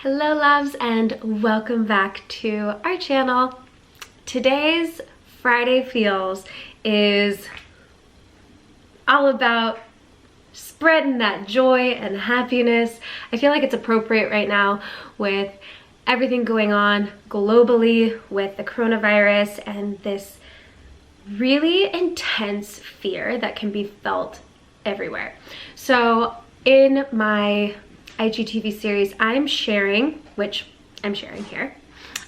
Hello loves and welcome back to our channel. Today's Friday Feels is all about spreading that joy and happiness. I feel like it's appropriate right now with everything going on globally with the coronavirus and this really intense fear that can be felt everywhere. So in my IGTV series, I'm sharing, which I'm sharing here,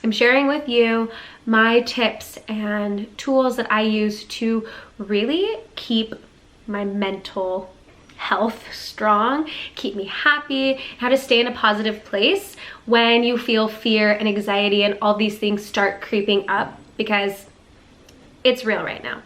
I'm sharing with you my tips and tools that I use to really keep my mental health strong, keep me happy, how to stay in a positive place when you feel fear and anxiety and all these things start creeping up, because it's real right now.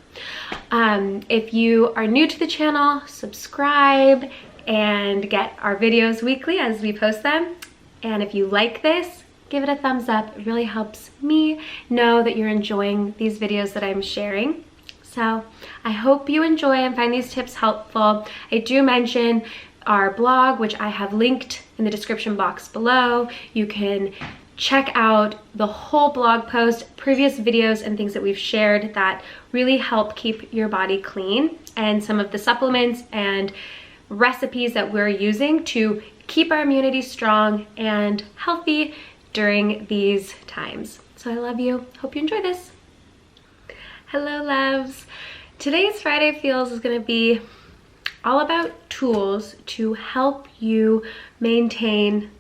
If you are new to the channel, subscribe and get our videos weekly as we post them. And if you like this, give it a thumbs up. It really helps me know that you're enjoying these videos that I'm sharing. So I hope you enjoy and find these tips helpful. I do mention our blog, which I have linked in the description box below. You can check out the whole blog post, previous videos and things that we've shared that really help keep your body clean, and some of the supplements and recipes that we're using to keep our immunity strong and healthy during these times. So I love you. Hope you enjoy this. Hello loves. Today's Friday Feels is going to be all about tools to help you maintain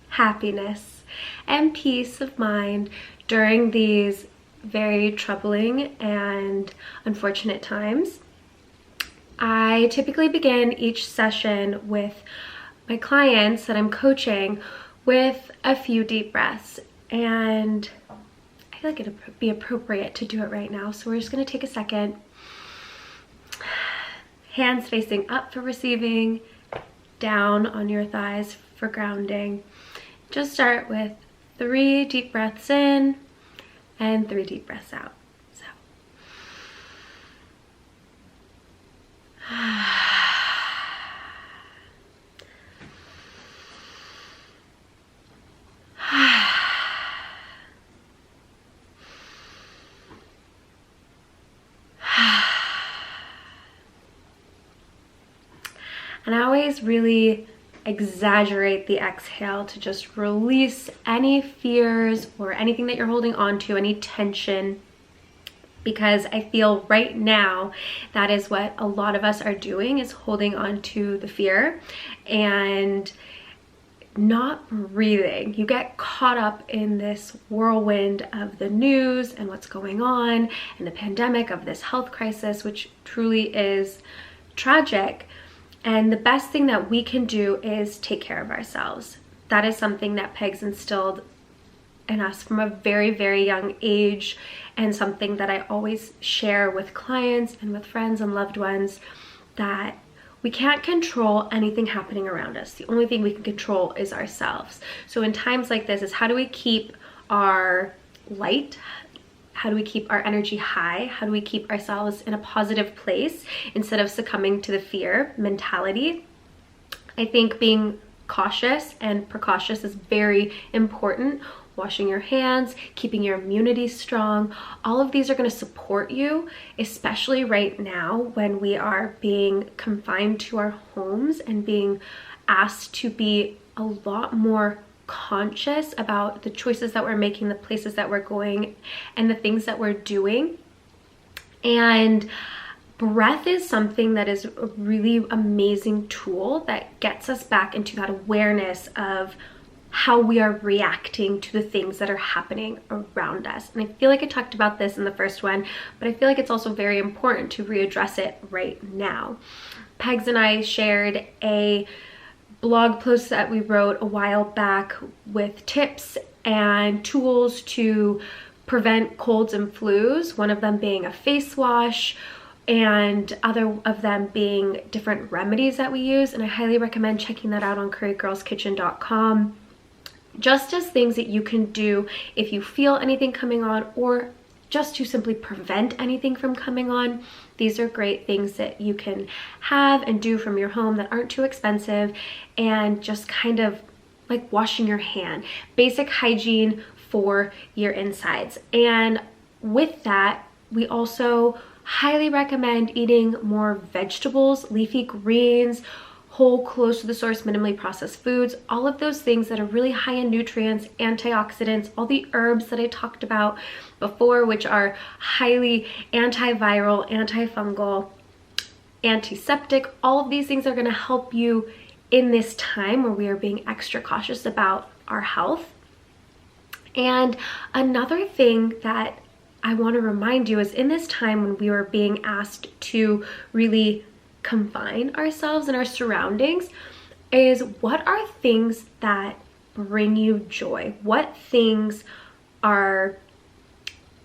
happiness and peace of mind during these very troubling and unfortunate times. I typically begin each session with my clients that I'm coaching with a few deep breaths, and I feel like it'd be appropriate to do it right now. So we're just going to take a second. Hands facing up for receiving, down on your thighs for grounding. Just start with 3 deep breaths in and 3 deep breaths out. And I always really exaggerate the exhale to just release any fears or anything that you're holding on to, any tension, because I feel right now that is what a lot of us are doing, is holding on to the fear and not breathing. You get caught up in this whirlwind of the news and what's going on and the pandemic, of this health crisis, which truly is tragic. And the best thing that we can do is take care of ourselves. That is something that Pegs instilled in us from a very, very young age, and something that I always share with clients and with friends and loved ones, that we can't control anything happening around us. The only thing we can control is ourselves. So in times like this, is how do we keep our light? How do we keep our energy high? How do we keep ourselves in a positive place instead of succumbing to the fear mentality? I think being cautious and precautious is very important. Washing your hands, keeping your immunity strong, all of these are going to support you, especially right now when we are being confined to our homes and being asked to be a lot more conscious about the choices that we're making, the places that we're going, and the things that we're doing. And breath is something that is a really amazing tool that gets us back into that awareness of how we are reacting to the things that are happening around us. And I feel like I talked about this in the first one, but I feel like it's also very important to readdress it right now. Pegs and I shared a blog post that we wrote a while back with tips and tools to prevent colds and flus, one of them being a face wash, and other of them being different remedies that we use. And I highly recommend checking that out on currygirlskitchen.com. Just as things that you can do if you feel anything coming on, or just to simply prevent anything from coming on. These are great things that you can have and do from your home that aren't too expensive, and just kind of like washing your hand, basic hygiene for your insides. And with that, we also highly recommend eating more vegetables, leafy greens, whole, close to the source, minimally processed foods, all of those things that are really high in nutrients, antioxidants, all the herbs that I talked about before, which are highly antiviral, antifungal, antiseptic. All of these things are going to help you in this time where we are being extra cautious about our health. And another thing that I want to remind you is in this time when we are being asked to really confine ourselves and our surroundings, is what are things that bring you joy? What things are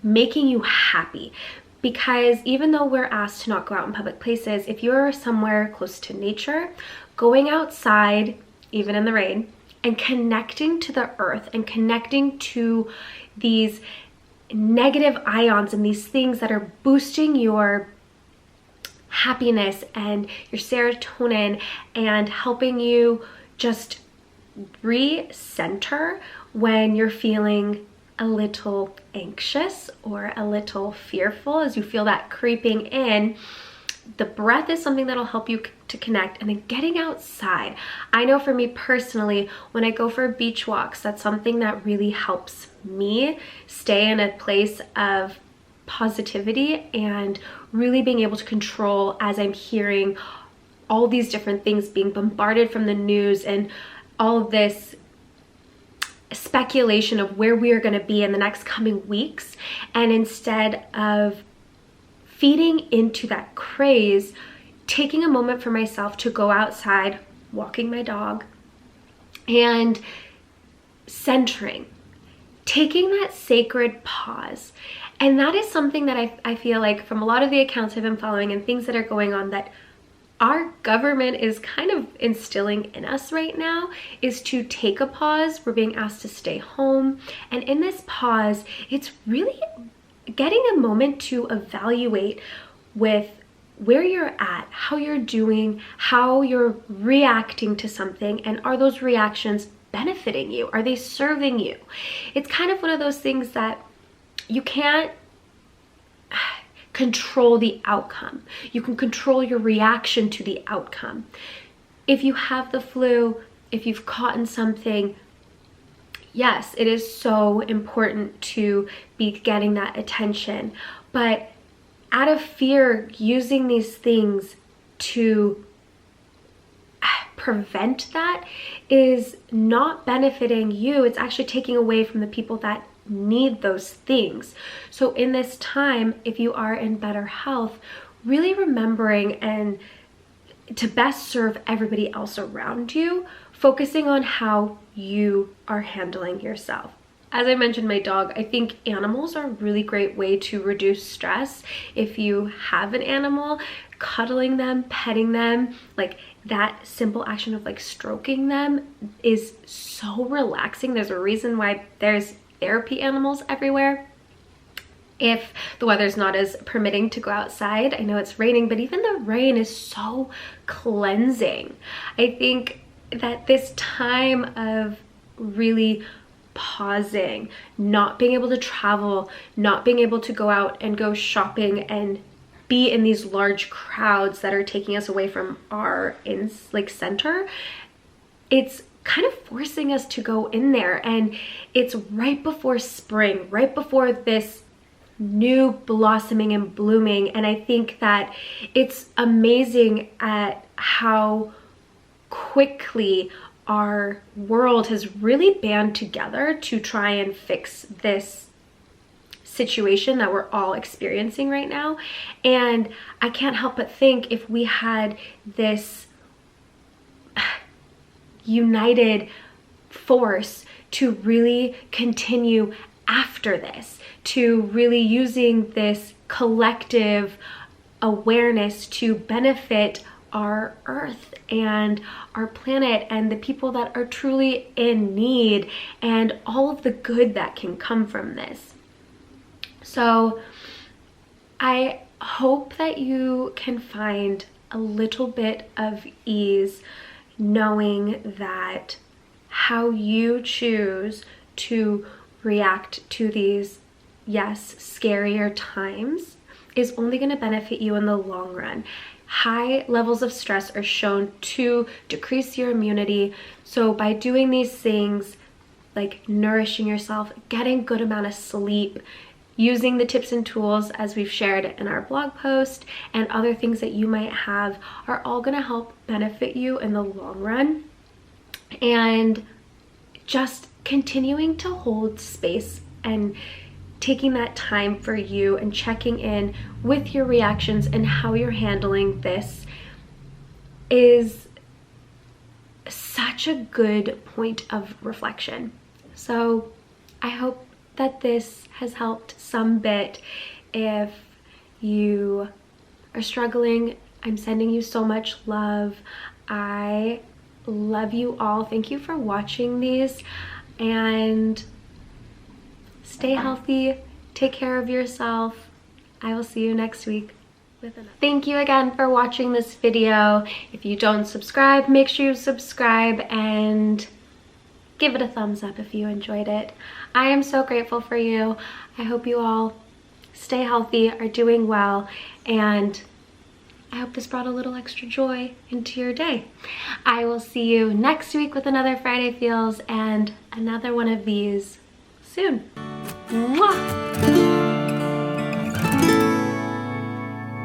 making you happy? Because even though we're asked to not go out in public places, if you're somewhere close to nature, going outside, even in the rain, and connecting to the earth and connecting to these negative ions and these things that are boosting your happiness and your serotonin and helping you just recenter when you're feeling a little anxious or a little fearful, as you feel that creeping in. The breath is something that'll help you to connect, and then getting outside. I know for me personally, when I go for beach walks, that's something that really helps me stay in a place of positivity and really being able to control as I'm hearing all these different things being bombarded from the news and all of this speculation of where we are going to be in the next coming weeks. And instead of feeding into that craze, taking a moment for myself to go outside, walking my dog, and centering, taking that sacred pause. And that is something that I feel like from a lot of the accounts I've been following and things that are going on that our government is kind of instilling in us right now, is to take a pause. We're being asked to stay home. And in this pause, it's really getting a moment to evaluate with where you're at, how you're doing, how you're reacting to something, and are those reactions benefiting you? Are they serving you? It's kind of one of those things that you can't control the outcome. You can control your reaction to the outcome. If you have the flu, if you've caught in something, yes, it is so important to be getting that attention. But out of fear, using these things to prevent that is not benefiting you. It's actually taking away from the people that need those things. So in this time, if you are in better health, really remembering and to best serve everybody else around you, focusing on how you are handling yourself. As I mentioned, my dog, I think animals are a really great way to reduce stress. If you have an animal, cuddling them, petting them, like that simple action of like stroking them is so relaxing. There's a reason why there's therapy animals everywhere. If the weather's not as permitting to go outside, I know it's raining, but even the rain is so cleansing. I think that this time of really pausing, not being able to travel, not being able to go out and go shopping and be in these large crowds that are taking us away from our center, it's kind of forcing us to go in there. And it's right before spring, right before this new blossoming and blooming. And I think that it's amazing at how quickly our world has really band together to try and fix this situation that we're all experiencing right now. And I can't help but think if we had this united force to really continue after this, to really using this collective awareness to benefit our earth and our planet and the people that are truly in need and all of the good that can come from this. So I hope that you can find a little bit of ease knowing that how you choose to react to these, yes, scarier times is only going to benefit you in the long run. High levels of stress are shown to decrease your immunity. So by doing these things, like nourishing yourself, getting good amount of sleep, using the tips and tools as we've shared in our blog post, and other things that you might have, are all going to help benefit you in the long run. And just continuing to hold space and taking that time for you and checking in with your reactions and how you're handling this is such a good point of reflection. So I hope that this has helped some bit. If you are struggling, I'm sending you so much love. I love you all. Thank you for watching these, and stay healthy, take care of yourself. I will see you next week with another. Thank you again for watching this video. If you don't subscribe, make sure you subscribe and give it a thumbs up if you enjoyed it. I am so grateful for you. I hope you all stay healthy, are doing well, and I hope this brought a little extra joy into your day. I will see you next week with another Friday Feels and another one of these soon. Mwah!